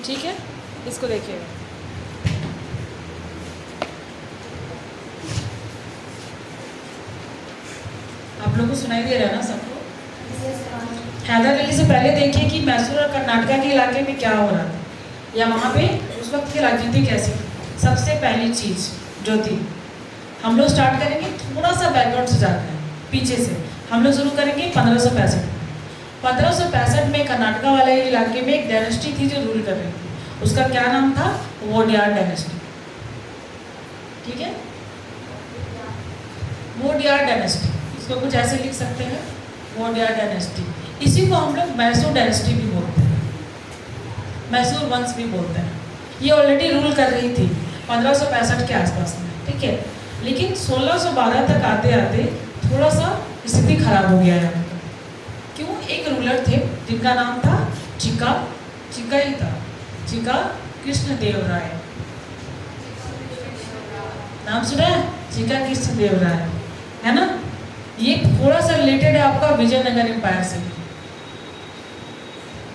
ठीक है, इसको देखिएगा। आप लोगों को सुनाई दे रहा है ना सबको? हैदर अली से पहले देखिए कि मैसूर और कर्नाटका के इलाके में क्या हो रहा था, या वहाँ पे उस वक्त की राजनीति कैसी थी। सबसे पहली चीज़ जो थी, हम लोग स्टार्ट करेंगे थोड़ा सा बैकग्राउंड से जाकर हैं, पीछे से हम लोग शुरू करेंगे 1565। 1565 में कर्नाटका वाले इलाके में एक डायनेस्टी थी जो रूल कर रही थी। उसका क्या नाम था? वोडियार डायनेस्टी। ठीक है, वोडियार डायनेस्टी, इसको कुछ ऐसे लिख सकते हैं, वोडियार डायनेस्टी। इसी को हम लोग मैसूर डायनेस्टी भी बोलते हैं, मैसूर वंश भी बोलते हैं। ये ऑलरेडी रूल कर रही थी 1565 के आसपास में, ठीक है। लेकिन 1612 तक आते आते थोड़ा सा स्थिति खराब हो गया है। क्यों? एक रूलर थे जिनका नाम था चिका कृष्ण देव राय। नाम सुना है? चिका कृष्ण देव राय, है ना। ये थोड़ा सा रिलेटेड है आपका विजयनगर एम्पायर से।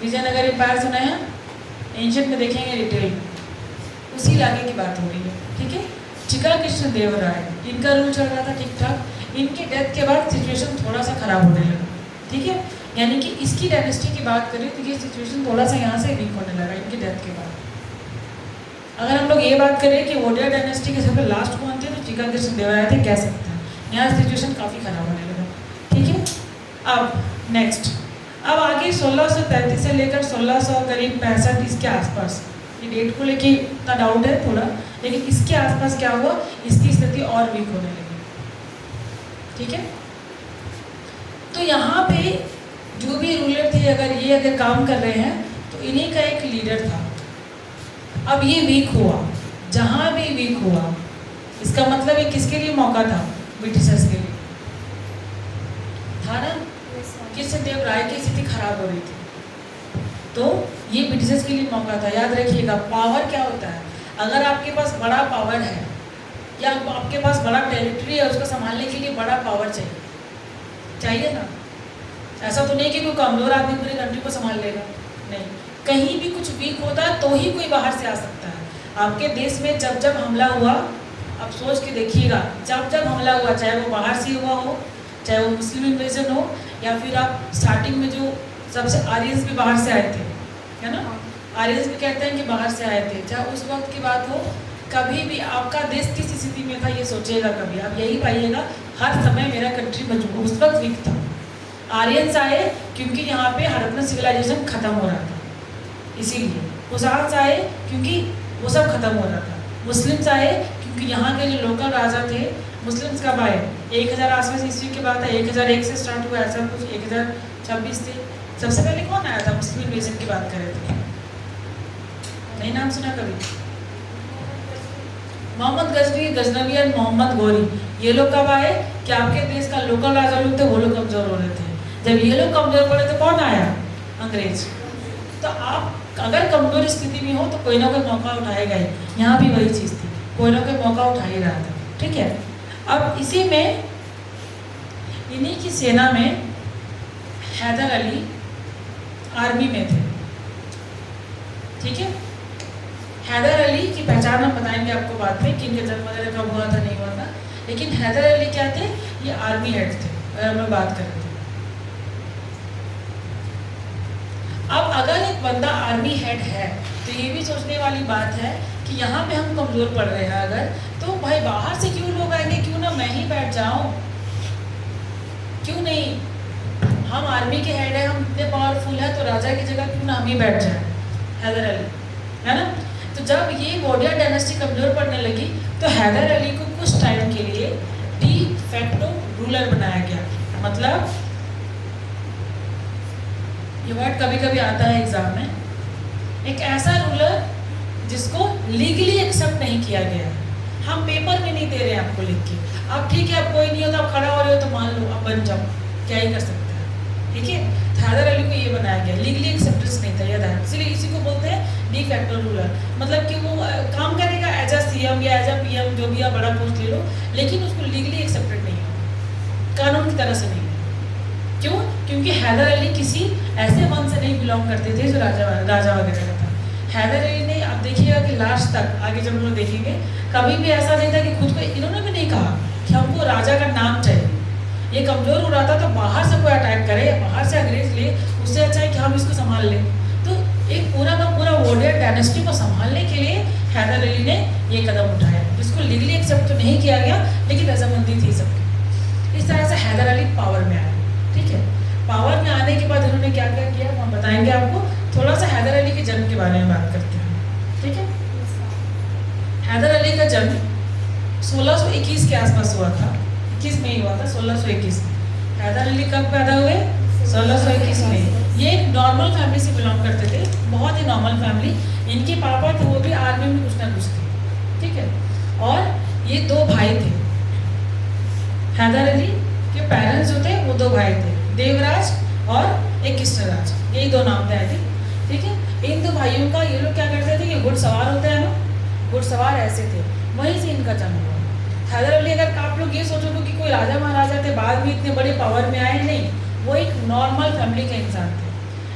विजयनगर एम्पायर सुना है? एंशिएंट में देखेंगे डिटेल, उसी इलाके की बात हो रही है, ठीक है। चिका कृष्ण देव राय, इनका रूल चल रहा था ठीक ठाक। इनके डेथ के बाद सिचुएशन थोड़ा सा खराब होने लगा, ठीक है। यानी कि इसकी डायनेस्टी की बात करें तो ये सिचुएशन थोड़ा सा यहाँ से वीक होने लगा इनकी डेथ के बाद। अगर हम लोग ये बात करें कि वोडियार डायनेस्टी के सबसे लास्ट कौन थे, तो चिका कृष्ण देव राय थे, कह सकते हैं। यहाँ सिचुएशन काफ़ी खराब होने लगा, ठीक है। अब नेक्स्ट, अब आगे 1633 से लेकर 1600 करीब 65 इसके आसपास, ये डेट को लेके इतना डाउट है थोड़ा, लेकिन इसके आसपास क्या हुआ, इसकी स्थिति और वीक होने लगी, ठीक है। तो यहाँ पे जो भी रूलर थे, अगर काम कर रहे हैं तो इन्हीं का एक लीडर था। अब ये वीक हुआ, जहाँ भी वीक हुआ, इसका मतलब ये किसके लिए मौका था? ब्रिटिशर्स के लिए था ना। कृष्णदेव राय की स्थिति खराब हो रही थी, तो ये ब्रिटिशर्स के लिए मौका था। याद रखिएगा, पावर क्या होता है? अगर आपके पास बड़ा पावर है या आपके पास बड़ा टेरिटरी है, उसको संभालने के लिए बड़ा पावर चाहिए ना। ऐसा तो नहीं कि कोई कमजोर आदमी पूरी कंट्री को संभाल लेगा, नहीं। कहीं भी कुछ वीक होता है तो ही कोई बाहर से आ सकता है। आपके देश में जब जब हमला हुआ, आप सोच के देखिएगा, जब जब हमला हुआ, चाहे वो बाहर से हुआ हो, चाहे वो मुस्लिम इन्वेजन हो, या फिर आप स्टार्टिंग में जो सबसे आर्यंस भी बाहर से आए थे, है ना। आर्यंस भी कहते हैं कि बाहर से आए थे। चाहे उस वक्त की बात हो, कभी भी आपका देश किस स्थिति में था ये सोचिएगा, कभी आप यही पाइएगा, हर समय मेरा कंट्री मजबूत, उस वक्त वीक था। आर्यंस आए क्योंकि यहाँ पे हड़प्पन सिविलाइजेशन खत्म हो रहा था, इसीलिए। कुषाण्स आए क्योंकि वो सब खत्म हो रहा था। मुस्लिम्स आए क्योंकि यहाँ के जो लोकल राजा थे, मुस्लिम्स कब आए? 1000 आसपास ईस्वी की बात है, 1001 से स्टार्ट हुआ, ऐसा कुछ 1026 थे। सबसे पहले कौन आया था मुस्लिम इन्वेजन की बात करें तो? नहीं नाम सुना कभी? मोहम्मद गजनवी और मोहम्मद गौरी, ये लोग कब आए कि आपके देश का लोकल राजा लोग थे, वो लोग कमजोर हो रहे थे। जब ये लोग कमजोर पड़े तो कौन आया? अंग्रेज। तो आप अगर कमजोर स्थिति में हो तो कोई ना कोई मौका उठाएगा ही। यहाँ भी वही चीज़ थी, कोई ना कोई मौका उठा ही रहा था, ठीक है। अब इसी में, इन्हीं की सेना में हैदर अली आर्मी में थे, ठीक है। हैदर अली की पहचान हम बताएंगे आपको बाद में कि इनका जन्म वगैरह कब हुआ था, नहीं हुआ था। लेकिन हैदर अली क्या थे? ये आर्मी हेड थे, अगर हम लोग बात करें तो। अब अगर एक बंदा आर्मी हेड है तो ये भी सोचने वाली बात है कि यहाँ पे हम कमज़ोर पड़ रहे हैं अगर, तो भाई बाहर से क्यों लोग आएंगे, क्यों ना मैं ही बैठ जाऊँ, क्यों नहीं? हम आर्मी के हेड है, हम इतने पावरफुल है, तो राजा की जगह क्यों ना हम ही बैठ जाए, हैदर अली, है ना। तो जब ये वोडियार डायनेस्टी कमज़ोर पड़ने लगी तो हैदर अली को कुछ टाइम के लिए डी फैक्टो रूलर बनाया गया। मतलब ये वर्ड कभी कभी आता है एग्जाम में, एक ऐसा रूलर जिसको लीगली एक्सेप्ट नहीं किया गया। हम पेपर में नहीं दे रहे हैं आपको लिख के, अब ठीक है, अब कोई नहीं हो तो आप खड़ा हो रहे हो तो मान लो अब बन जाओ, क्या ही कर सकते हैं, ठीक है। तो हैदर अली को ये बनाया गया, लीगली एक्सेप्टेंस नहीं था, याद है, इसलिए इसी को बोलते हैं डी फैक्टो रूलर। मतलब कि वो काम करेगा एज अ सीएम या एज अ पीएम, जो भी आप बड़ा पोस्ट ले लो, लेकिन उसको लीगली एक्सेप्टेड नहीं हो, कानून की तरह से नहीं। क्यों? क्योंकि हैदर अली किसी ऐसे वंश से नहीं बिलोंग करते थे जो राजा वगैरह का था। हैदर अली ने, आप देखिएगा कि लास्ट तक आगे जब हम लोग देखेंगे, कभी भी ऐसा नहीं था कि खुद को, इन्होंने भी नहीं कहा कि हमको राजा का नाम चाहिए। ये कमज़ोर हो रहा था तो बाहर से कोई अटैक करे या बाहर से अंग्रेज ले, उससे अच्छा है कि हम इसको संभाल लें। तो एक पूरा का पूरा वॉरियर डायनेस्टी को संभालने के लिए हैदर अली ने ये कदम उठाया, जिसको लीगली एक्सेप्ट तो नहीं किया गया, लेकिन रजामंदी थी सबकी। इस तरह से हैदर अली पावर में आए। ठीक है, पावर में आने के बाद इन्होंने क्या क्या किया हम बताएंगे आपको। थोड़ा सा हैदर अली के जन्म के बारे में बात करते हैं। ठीक है, हैदर अली का जन्म 1621 के आसपास हुआ था, 21 में ही हुआ था, 1621। हैदर अली कब पैदा हुए? 1621 में। ये एक नॉर्मल फैमिली से बिलोंग करते थे, बहुत ही नॉर्मल फैमिली। इनके पापा थे वो भी आर्मी में कुछ ना कुछ थे। ठीक है, और ये दो भाई थे। हैदर अली के पेरेंट्स जो थे वो दो भाई थे, देवराज और एक कृष्णराज, यही दो नाम थे आई थिंक। ठीक है, इन दो भाइयों का, ये लोग क्या करते थे, ये घुड़सवार होते हैं ना, घुड़सवार ऐसे थे, वहीं से इनका जन्म हुआ। हैदर अली, अगर आप लोग ये सोचोगे कि कोई राजा महाराजा थे बाद में इतने बड़े पावर में आए, नहीं, वो एक नॉर्मल फैमिली के इंसान थे,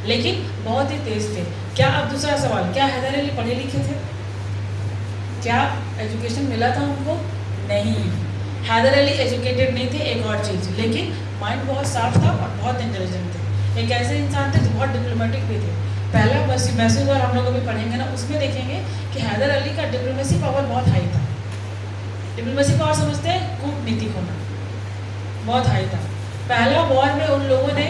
लेकिन बहुत ही तेज थे। क्या, अब दूसरा सवाल, क्या हैदर अली पढ़े लिखे थे? क्या एजुकेशन मिला था उनको? नहीं, हैदर अली एजुकेटेड नहीं थे, एक और चीज़, लेकिन माइंड बहुत साफ था और बहुत इंटेलिजेंट थे। एक ऐसे इंसान थे जो बहुत डिप्लोमेटिक भी थे। पहला बस मैसूर और हम लोग अभी पढ़ेंगे ना, उसमें देखेंगे कि हैदर अली का डिप्लोमेसी पावर बहुत हाई था। डिप्लोमेसी पावर समझते हैं, कूटनीतिक होना, बहुत हाई था। पहला वॉर में उन लोगों ने,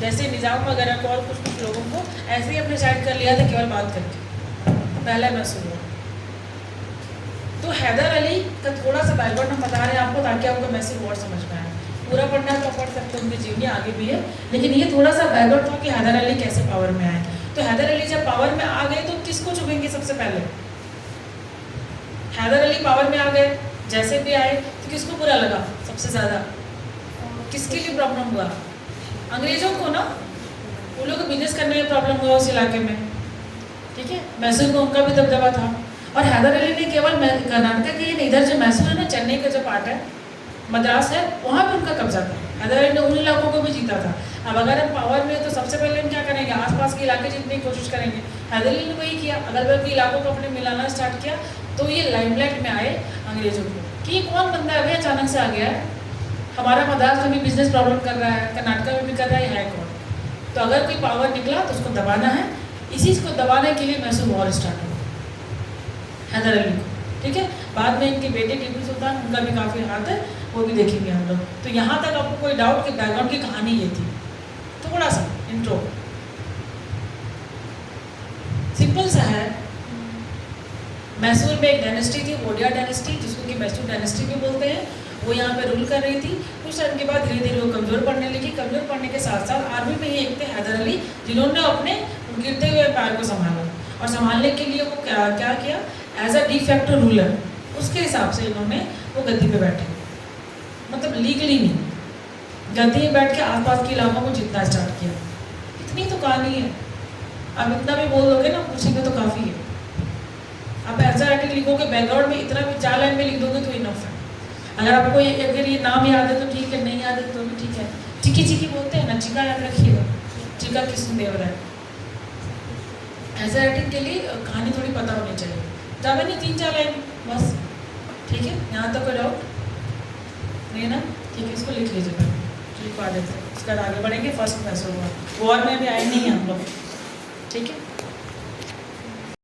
जैसे निज़ाम वगैरह को और कुछ कुछ लोगों को ऐसे ही अपने साइड कर लिया था केवल बात करके, पहला मैसूर हुआ। तो हैदर अली का थोड़ा सा बैकग्राउंड हम बता रहे हैं आपको, ताकि आपको मैसूर वॉर समझ में आए। पूरा पढ़ना है तो पढ़ सकते हैं, उनकी जीवनी आगे भी है, लेकिन ये थोड़ा सा बैकग्राउंड था कि हैदर अली कैसे पावर में आए। तो हैदर अली जब पावर में आ गए तो किसको चुनेंगे सबसे पहले? हैदर अली पावर में आ गए, जैसे भी आए, तो किसको बुरा लगा सबसे ज़्यादा? किसके लिए प्रॉब्लम हुआ? अंग्रेजों को ना, वो लोग को बिजनेस करने में प्रॉब्लम हुआ उस इलाके में। ठीक है, मैसूर को उनका भी दबदबा था। और हैदर अली ने केवल कर्नाटक के, इधर जो मैसूर है ना, चेन्नई का जो पार्ट है, मद्रास है, वहाँ पे उनका कब्जा था। हैदर अली ने उन इलाकों को भी जीता था। अब अगर हम पावर में, तो सबसे पहले हम क्या करेंगे? आसपास के इलाके जीतने की कोशिश करेंगे। हैदर अली ने वही किया, अगल बगल के इलाकों को अपने मिलाना स्टार्ट किया। तो ये लाइमलाइट में आए अंग्रेजों को कि ये कौन बंदा है भाई, अचानक से आ गया है, हमारा मद्रास में भी बिजनेस प्रॉब्लम कर रहा है, कर्नाटक में भी कर रहा है कौन? तो अगर कोई पावर निकला तो उसको दबाना है। इसी को दबाने के लिए मैसूर वॉर स्टार्ट हुआ हैदर अली को। ठीक है, बाद में इनके बेटे टीपू सुल्तान, उनका भी काफ़ी हाथ है, वो भी देखेंगे हम लोग। तो यहाँ तक आपको कोई डाउट कि बैकग्राउंड की कहानी ये थी, थोड़ा सा इंट्रो सिंपल सा है। मैसूर में एक डायनेस्टी थी, वोडिया डायनेस्टी, जिसको कि मैसूर डायनेस्टी भी बोलते हैं। वो यहाँ पे रूल कर रही थी। कुछ टाइम के बाद धीरे धीरे वो कमज़ोर पड़ने लगी। कमज़ोर पड़ने के साथ साथ आर्मी में ही एक थे हैदर अली, जिन्होंने अपने गिरते हुए पैर को संभाला। और संभालने के लिए वो क्या किया, एज अ डिफैक्टो रूलर, उसके हिसाब से इन्होंने वो गद्दी पे बैठे, मतलब लीगली नहीं, गद्दी में बैठ के आसपास के इलाकों को जीतना स्टार्ट किया। इतनी तो कहानी है। अब इतना भी बोल दोगे ना, पूछेंगे तो काफ़ी है। आप ऐसा आर्टिकल लिखोगे, बैकग्राउंड में इतना भी 4 लाइन में लिख दोगे तो इनफ है। अगर आपको अगर ये नाम याद है तो ठीक है, नहीं याद है तो भी ठीक है। चिकी चिकी बोलते हैं ना, चिका याद रखिएगा, चिका कृष्णदेवराय। ऐसे राइटिंग के लिए कहानी थोड़ी पता होनी चाहिए, ज़्यादा नहीं, 3-4 लाइन बस। ठीक है, यहाँ तक कोई डाउट नहीं है ना? ठीक है, इसको लिख लीजिए पहले, लिखवा देते हैं, उसके बाद आगे बढ़ेंगे। फर्स्ट मैसूर वॉर में भी आए नहीं हैं हम लोग। ठीक है।